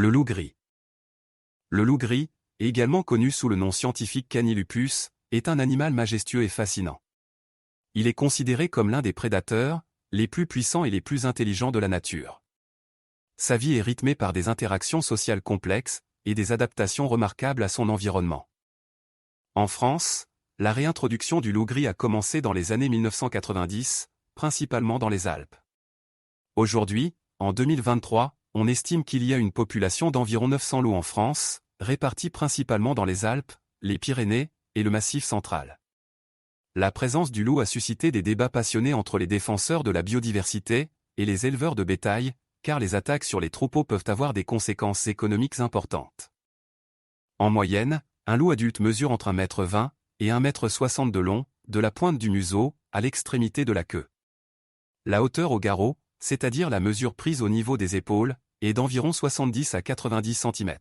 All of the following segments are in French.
Le loup gris. Le loup gris, également connu sous le nom scientifique Canilupus, est un animal majestueux et fascinant. Il est considéré comme l'un des prédateurs, les plus puissants et les plus intelligents de la nature. Sa vie est rythmée par des interactions sociales complexes et des adaptations remarquables à son environnement. En France, la réintroduction du loup gris a commencé dans les années 1990, principalement dans les Alpes. Aujourd'hui, en 2023, on estime qu'il y a une population d'environ 900 loups en France, répartis principalement dans les Alpes, les Pyrénées et le Massif central. La présence du loup a suscité des débats passionnés entre les défenseurs de la biodiversité et les éleveurs de bétail, car les attaques sur les troupeaux peuvent avoir des conséquences économiques importantes. En moyenne, un loup adulte mesure entre 1,20 m et 1,60 m de long, de la pointe du museau à l'extrémité de la queue. La hauteur au garrot, c'est-à-dire la mesure prise au niveau des épaules, est d'environ 70 à 90 cm.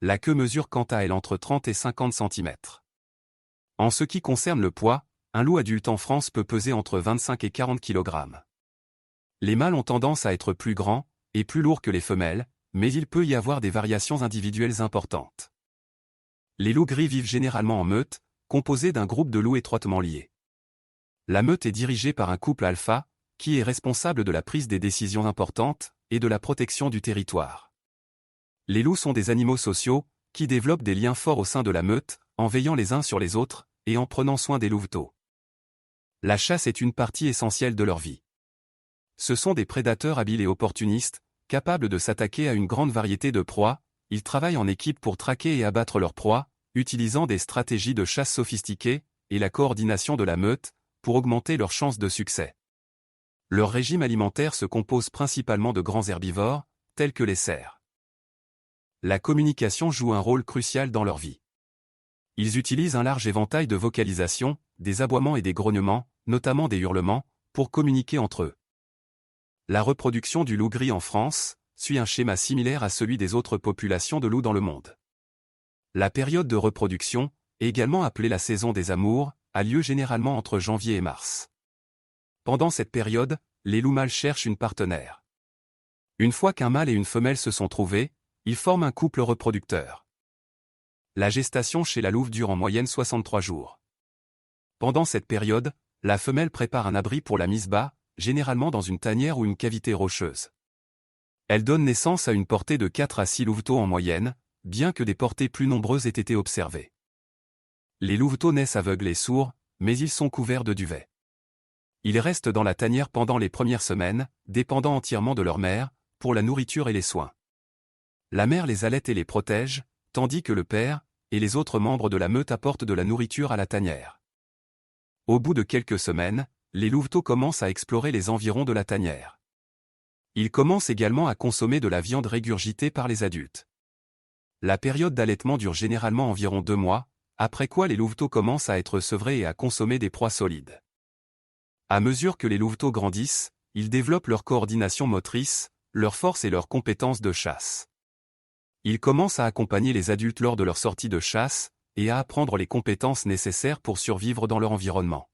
La queue mesure quant à elle entre 30 et 50 cm. En ce qui concerne le poids, un loup adulte en France peut peser entre 25 et 40 kg. Les mâles ont tendance à être plus grands et plus lourds que les femelles, mais il peut y avoir des variations individuelles importantes. Les loups gris vivent généralement en meute, composée d'un groupe de loups étroitement liés. La meute est dirigée par un couple alpha, qui est responsable de la prise des décisions importantes et de la protection du territoire. Les loups sont des animaux sociaux, qui développent des liens forts au sein de la meute, en veillant les uns sur les autres, et en prenant soin des louveteaux. La chasse est une partie essentielle de leur vie. Ce sont des prédateurs habiles et opportunistes, capables de s'attaquer à une grande variété de proies. Ils travaillent en équipe pour traquer et abattre leurs proies, utilisant des stratégies de chasse sophistiquées, et la coordination de la meute, pour augmenter leurs chances de succès. Leur régime alimentaire se compose principalement de grands herbivores, tels que les cerfs. La communication joue un rôle crucial dans leur vie. Ils utilisent un large éventail de vocalisations, des aboiements et des grognements, notamment des hurlements, pour communiquer entre eux. La reproduction du loup gris en France suit un schéma similaire à celui des autres populations de loups dans le monde. La période de reproduction, également appelée la saison des amours, a lieu généralement entre janvier et mars. Pendant cette période, les loups mâles cherchent une partenaire. Une fois qu'un mâle et une femelle se sont trouvés, ils forment un couple reproducteur. La gestation chez la louve dure en moyenne 63 jours. Pendant cette période, la femelle prépare un abri pour la mise bas, généralement dans une tanière ou une cavité rocheuse. Elle donne naissance à une portée de 4 à 6 louveteaux en moyenne, bien que des portées plus nombreuses aient été observées. Les louveteaux naissent aveugles et sourds, mais ils sont couverts de duvet. Ils restent dans la tanière pendant les premières semaines, dépendant entièrement de leur mère, pour la nourriture et les soins. La mère les allaite et les protège, tandis que le père et les autres membres de la meute apportent de la nourriture à la tanière. Au bout de quelques semaines, les louveteaux commencent à explorer les environs de la tanière. Ils commencent également à consommer de la viande régurgitée par les adultes. La période d'allaitement dure généralement environ 2 mois, après quoi les louveteaux commencent à être sevrés et à consommer des proies solides. À mesure que les louveteaux grandissent, ils développent leur coordination motrice, leur force et leurs compétences de chasse. Ils commencent à accompagner les adultes lors de leur sortie de chasse, et à apprendre les compétences nécessaires pour survivre dans leur environnement.